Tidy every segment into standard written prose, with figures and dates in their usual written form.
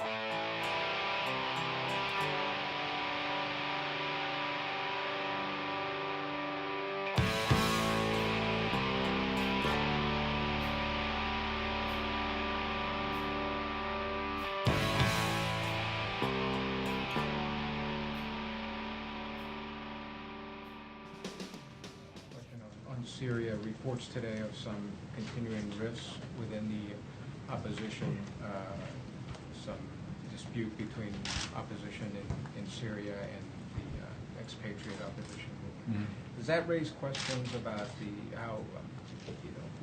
On Syria, reports today of some continuing rifts within the opposition, some dispute between opposition in Syria and the expatriate opposition movement. Does that raise questions about how,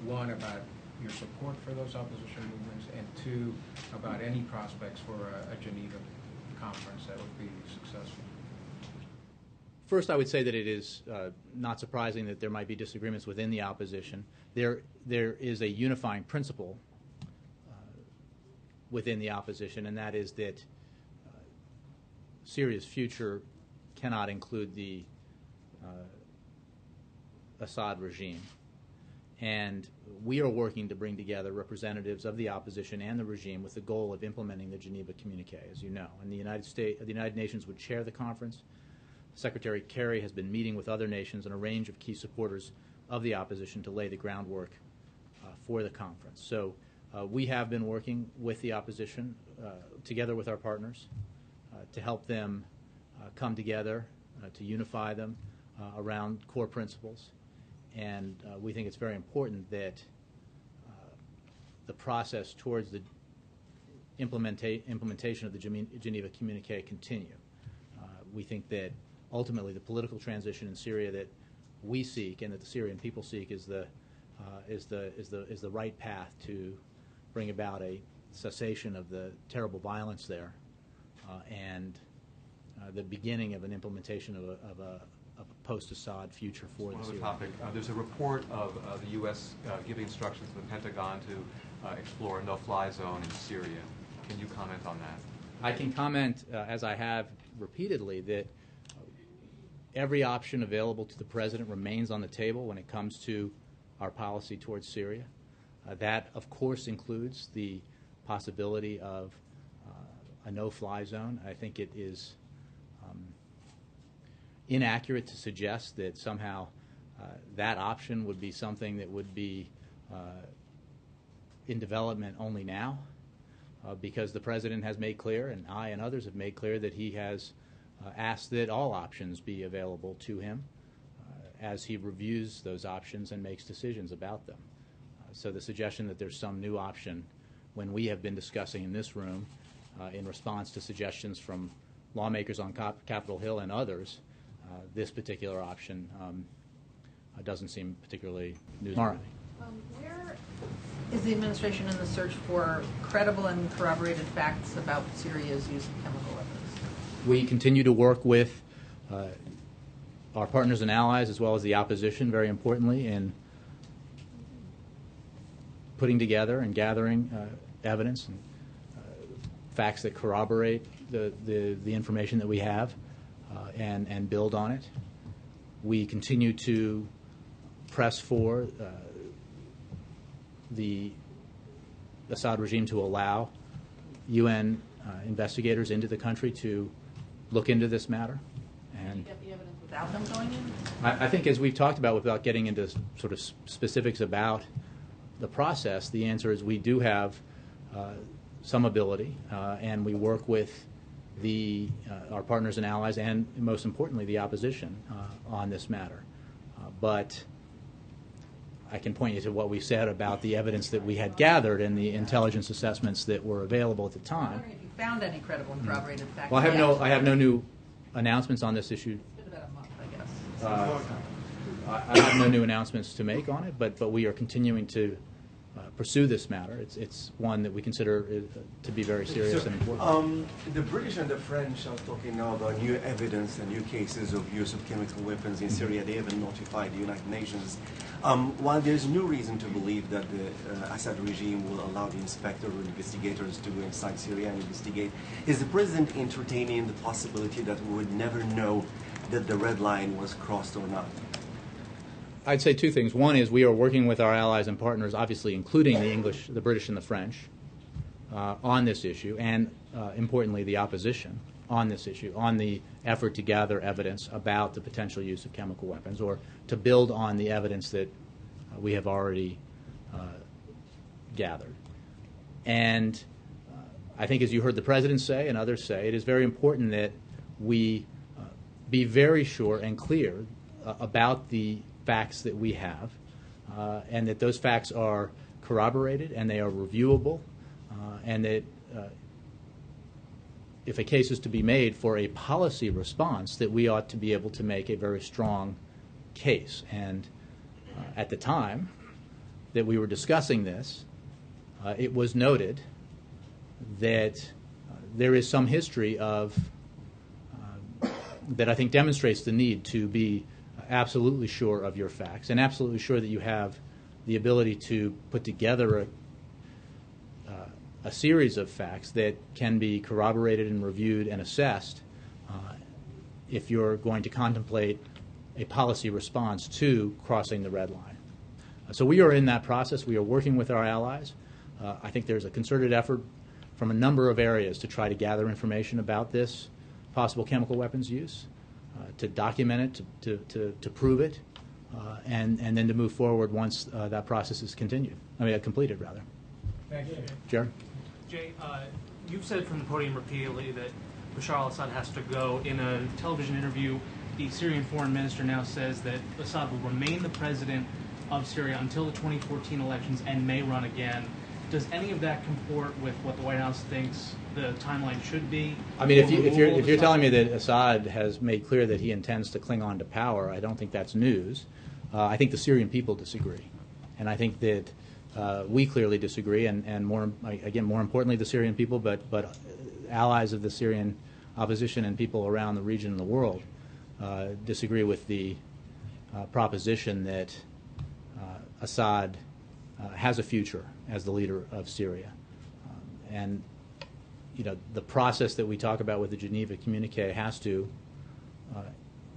one, about your support for those opposition movements, and two, about any prospects for a Geneva conference that would be successful? First, I would say that it is not surprising that there might be disagreements within the opposition. There is a unifying principle within the opposition, and that is that Syria's future cannot include the Assad regime. And we are working to bring together representatives of the opposition and the regime with the goal of implementing the Geneva Communique, as you know. And the United Nations would chair the conference. Secretary Kerry has been meeting with other nations and a range of key supporters of the opposition to lay the groundwork for the conference. So we have been working with the opposition, together with our partners, to help them come together, to unify them around core principles. And we think it's very important that the process towards the implementation of the Geneva Communique continue. We think that ultimately the political transition in Syria that we seek and that the Syrian people seek is the right path to bring about a cessation of the terrible violence there and the beginning of an implementation of a post-Assad future for the Syrian topic. There's a report of the U.S. giving instructions to the Pentagon to explore a no-fly zone in Syria. Can you comment on that? I can comment, as I have repeatedly, that every option available to the President remains on the table when it comes to our policy towards Syria. That, of course, includes the possibility of a no-fly zone. I think it is inaccurate to suggest that somehow that option would be something that would be in development only now, because the President has made clear, and I and others have made clear, that he has asked that all options be available to him as he reviews those options and makes decisions about them. So the suggestion that there's some new option when we have been discussing in this room in response to suggestions from lawmakers on Capitol Hill and others, this particular option doesn't seem particularly newsworthy. Where is the administration in the search for credible and corroborated facts about Syria's use of chemical weapons? We continue to work with our partners and allies, as well as the opposition, very importantly, in putting together and gathering evidence and facts that corroborate the information that we have and build on it. We continue to press for the Assad regime to allow UN investigators into the country to look into this matter. Can you get the evidence without them going in? I think, as we've talked about, without getting into sort of specifics about the process, the answer is we do have some ability, and we work with our partners and allies, and most importantly, the opposition on this matter. But I can point you to what we said about the evidence that we had gathered and the intelligence assessments that were available at the time. I'm wondering if you found any credible and corroborated facts. Well, I have no new announcements on this issue. It's been about a month, I guess. I have no new announcements to make on it, but we are continuing to pursue this matter. It's one that we consider to be very serious and important. The British and the French are talking now about new evidence and new cases of use of chemical weapons in Syria. They haven't notified the United Nations. While there's no reason to believe that the Assad regime will allow the inspector or investigators to go inside Syria and investigate, is the President entertaining the possibility that we would never know that the red line was crossed or not? I'd say two things. One is we are working with our allies and partners, obviously including the English, the British, and the French, on this issue, and importantly, the opposition on this issue, on the effort to gather evidence about the potential use of chemical weapons, or to build on the evidence that we have already gathered. And I think, as you heard the President say and others say, it is very important that we be very sure and clear about the facts that we have, and that those facts are corroborated and they are reviewable, and that if a case is to be made for a policy response, that we ought to be able to make a very strong case. And at the time that we were discussing this, it was noted that there is some history of that I think demonstrates the need to be absolutely sure of your facts and absolutely sure that you have the ability to put together a series of facts that can be corroborated and reviewed and assessed if you're going to contemplate a policy response to crossing the red line. So we are in that process. We are working with our allies. I think there's a concerted effort from a number of areas to try to gather information about this possible chemical weapons use, to document it, to prove it, and then to move forward once that process is completed, rather. Thank you. Jared? Jay, you've said from the podium repeatedly that Bashar al-Assad has to go. In a television interview, the Syrian foreign minister now says that Assad will remain the president of Syria until the 2014 elections and may run again. Does any of that comport with what the White House thinks the timeline should be? I mean, if you're telling me that Assad has made clear that he intends to cling on to power, I don't think that's news. I think the Syrian people disagree, and I think that we clearly disagree, and more importantly, the Syrian people, but allies of the Syrian opposition and people around the region and the world disagree with the proposition that Assad has a future as the leader of Syria. And the process that we talk about with the Geneva Communique has to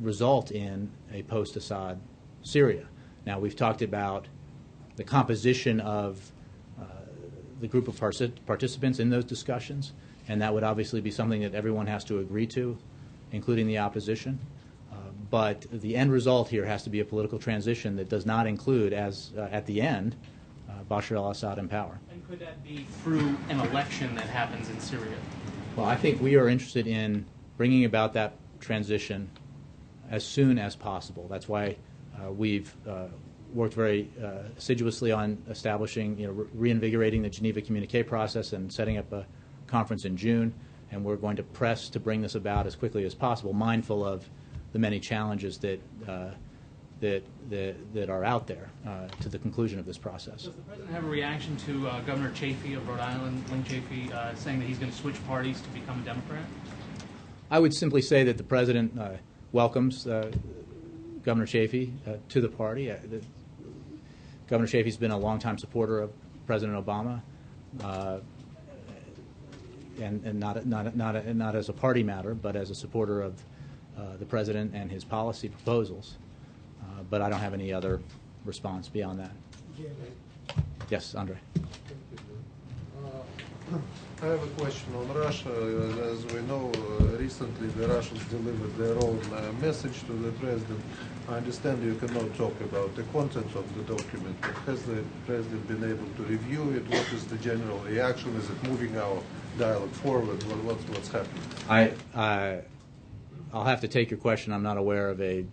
result in a post-Assad Syria. Now, we've talked about the composition of the group of participants in those discussions, and that would obviously be something that everyone has to agree to, including the opposition. But the end result here has to be a political transition that does not include, as at the end, Bashar al-Assad in power. And could that be through an election that happens in Syria? Well, I think we are interested in bringing about that transition as soon as possible. That's why we've worked very assiduously on establishing, reinvigorating the Geneva Communique process and setting up a conference in June. And we're going to press to bring this about as quickly as possible, mindful of the many challenges that are out there to the conclusion of this process. Does the President have a reaction to Governor Chafee of Rhode Island, Lynn Chafee, saying that he's going to switch parties to become a Democrat? I would simply say that the President welcomes Governor Chafee to the party. Governor Chafee's been a longtime supporter of President Obama, and not as a party matter, but as a supporter of the President and his policy proposals. But I don't have any other response beyond that. Yes, Andre. I have a question on Russia. As we know, recently the Russians delivered their own message to the President. I understand you cannot talk about the content of the document, but has the President been able to review it? What is the general reaction? Is it moving our dialogue forward? What's happening? I'll have to take your question. I'm not aware of a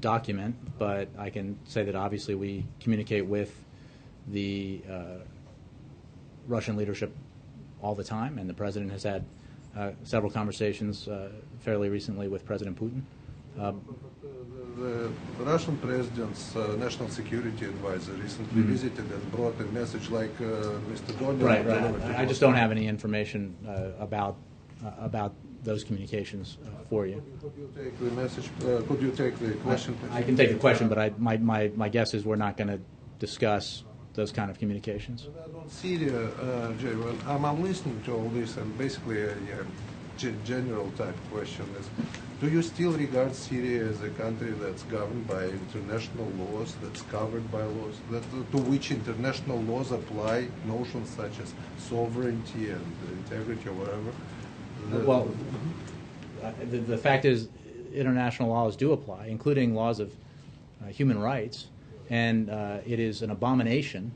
document, but I can say that obviously we communicate with the Russian leadership all the time, and the President has had several conversations fairly recently with President Putin. The Russian President's national security advisor recently visited and brought a message like Mr. Donald. Right. I just don't have any information about those communications for you. Could you take the message? Could you take the question? I can take the question, but my guess is we're not going to discuss those kind of communications. On Syria, Jay, well, I'm listening to all this, and basically general type question is, do you still regard Syria as a country that's governed by international laws, that's covered by laws, to which international laws apply notions such as sovereignty and integrity or whatever? Well, the fact is, international laws do apply, including laws of human rights, and it is an abomination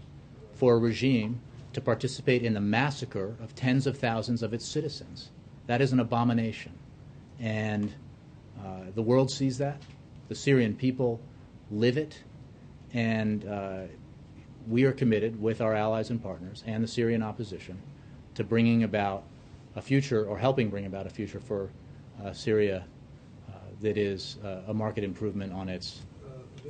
for a regime to participate in the massacre of tens of thousands of its citizens. That is an abomination. And the world sees that. The Syrian people live it. And we are committed with our allies and partners and the Syrian opposition to bringing about a future, or helping bring about a future for Syria that is a marked improvement on its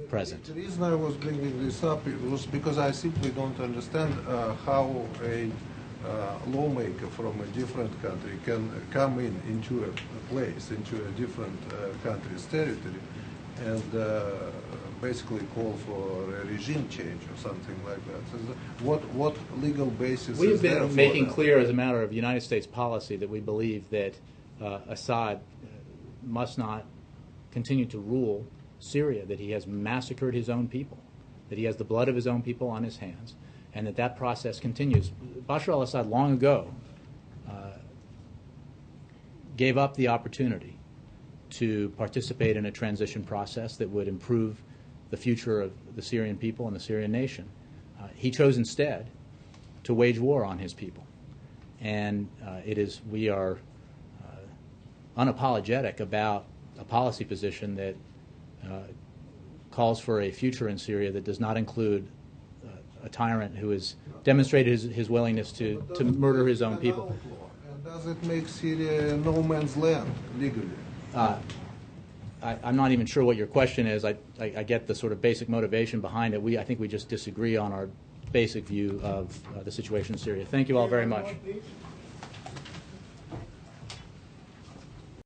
present. The reason I was bringing this up was because I simply don't understand how a lawmaker from a different country can come into a place, into a different country's territory, and basically call for a regime change or something like that. What legal basis We have is there been for making that? clear as a matter of United States policy that we believe that Assad must not continue to rule Syria, that he has massacred his own people, that he has the blood of his own people on his hands, and that process continues. Bashar al-Assad long ago gave up the opportunity to participate in a transition process that would improve the future of the Syrian people and the Syrian nation. He chose instead to wage war on his people. And we are unapologetic about a policy position that calls for a future in Syria that does not include a tyrant who has demonstrated his willingness to murder his own people. And does it make Syria no man's land legally? I'm not even sure what your question is. I get the sort of basic motivation behind it. I think we just disagree on our basic view of the situation in Syria. Thank you all very much.